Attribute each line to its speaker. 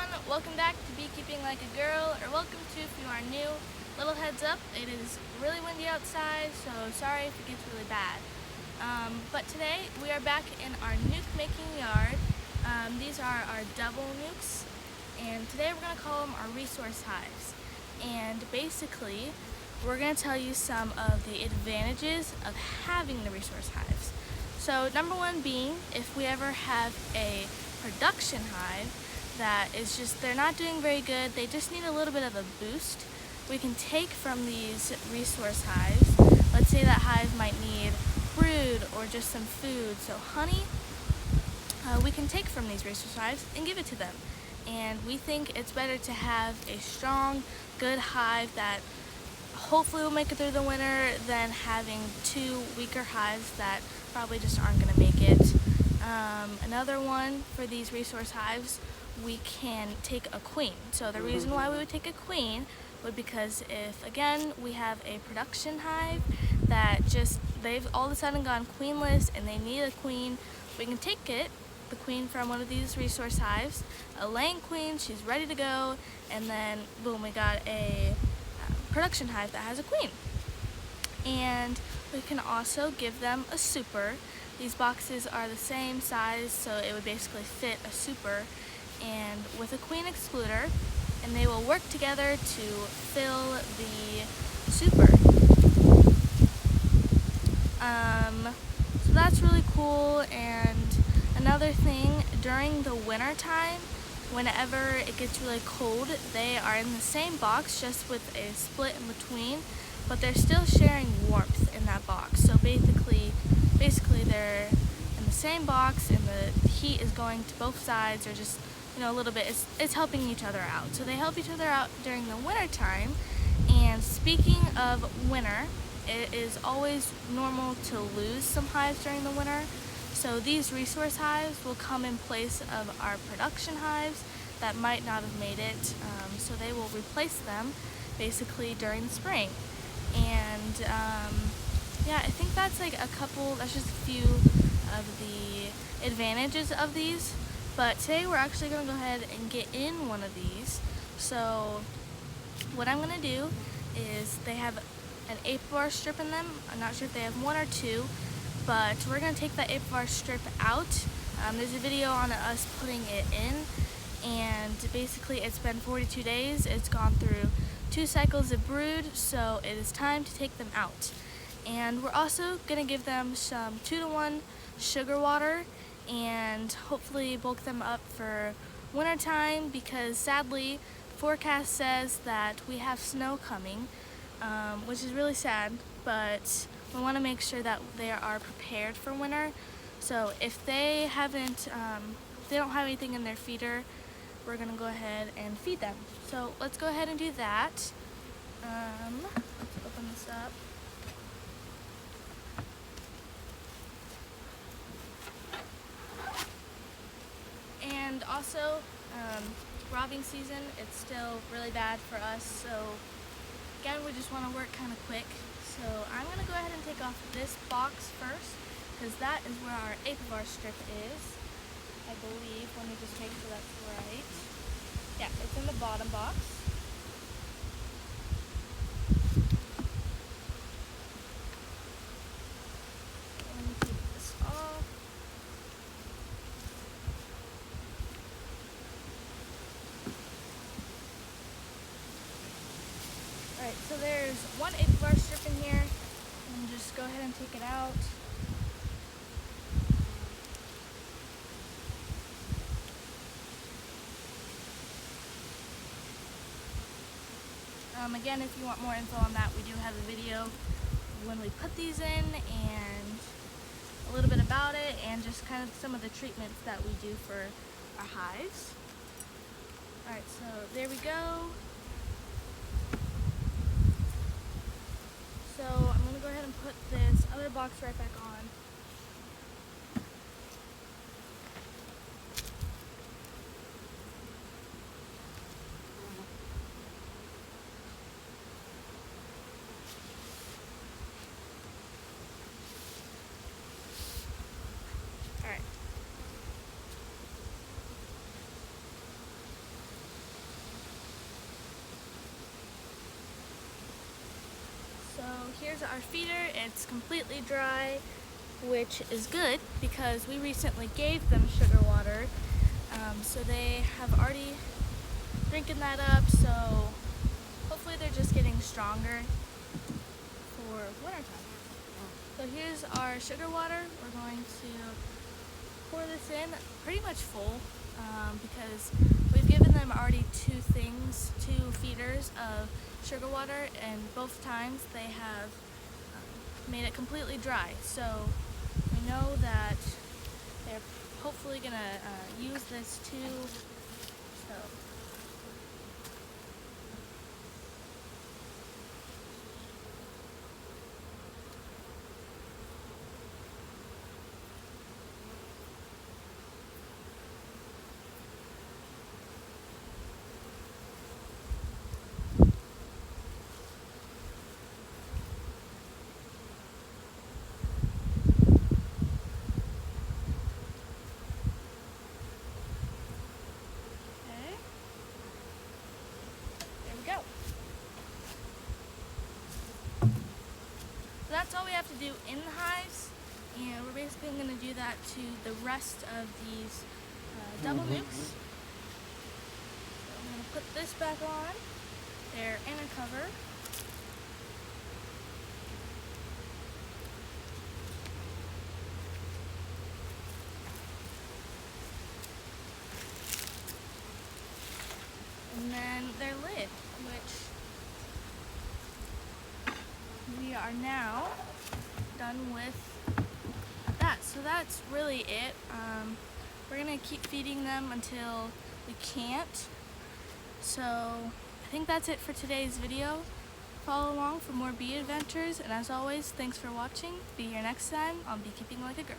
Speaker 1: everyone, welcome back to Beekeeping Like a Girl, or welcome to if you are new. Little heads up, it is really windy outside, so sorry if it gets really bad. But today we are back in our nuke making yard. These are our double nukes, and today we're going to call them our resource hives. And basically, we're going to tell you some of the advantages of having the resource hives. So number one being, if we ever have a production hive that is just, they're not doing very good, they just need a little bit of a boost, we can take from these resource hives. Let's say that hive might need brood or just some food, so honey, we can take from these resource hives and give it to them. And we think it's better to have a strong, good hive that hopefully will make it through the winter than having two weaker hives that probably just aren't going to make it. Another one for these resource hives, we can take a queen. So the reason why we would take a queen would because if, again, we have a production hive that they've all of a sudden gone queenless and they need a queen, we can take the queen from one of these resource hives, a laying queen, she's ready to go, and then boom, we got a production hive that has a queen. And we can also give them a super. These boxes are the same size, so it would basically fit a super, and with a queen excluder, and they will work together to fill the super. So that's really cool. And another thing, during the winter time, whenever it gets really cold, they are in the same box, just with a split in between, but they're still sharing warmth in that box. So basically they're in the same box and the heat is going to both sides, or just, a little bit. It's helping each other out. So they help each other out during the winter time. And speaking of winter, it is always normal to lose some hives during the winter. So these resource hives will come in place of our production hives that might not have made it. So they will replace them basically during the spring. And yeah, I think that's that's just a few of the advantages of these. But today we're actually going to go ahead and get in one of these. So what I'm going to do is, they have an 8-bar strip in them. I'm not sure if they have one or two, but we're going to take that 8-bar strip out. There's a video on us putting it in, and basically it's been 42 days. It's gone through 2 cycles of brood, so it is time to take them out. And we're also going to give them some 2-to-1 sugar water and hopefully bulk them up for winter time, because sadly forecast says that we have snow coming, which is really sad, but we want to make sure that they are prepared for winter. So if they don't have anything in their feeder, we're going to go ahead and feed them. So let's go ahead and do that. Let's open this up. And also, robbing season, it's still really bad for us, so again, we just want to work kind of quick. So I'm going to go ahead and take off this box first, because that is where our 8-bar strip is, I believe. Let me just make sure that's right. Yeah, it's in the bottom box. Let me take this off. Alright, so there's one 8-bar strip in here, and just go ahead and take it out. Again, if you want more info on that, we do have a video when we put these in, and a little bit about it, and just kind of some of the treatments that we do for our hives. Alright, so there we go. So I'm going to go ahead and put this other box right back on. here's our feeder. It's completely dry, which is good because we recently gave them sugar water. So they have already drinking that up, so hopefully they're just getting stronger for wintertime. So here's our sugar water. We're going to pour this in pretty much full because we've given them already two feeders of sugar water, and both times they have made it completely dry. So we know that they're hopefully going to use this too. So go. So that's all we have to do in the hives, and we're basically going to do that to the rest of these double nukes. So I'm going to put this back on their inner cover. And then their lid, which we are now done with that. So that's really it. We're gonna keep feeding them until we can't. So I think that's it for today's video. Follow along for more bee adventures, and as always, thanks for watching. Be here next time on Beekeeping Like a Girl.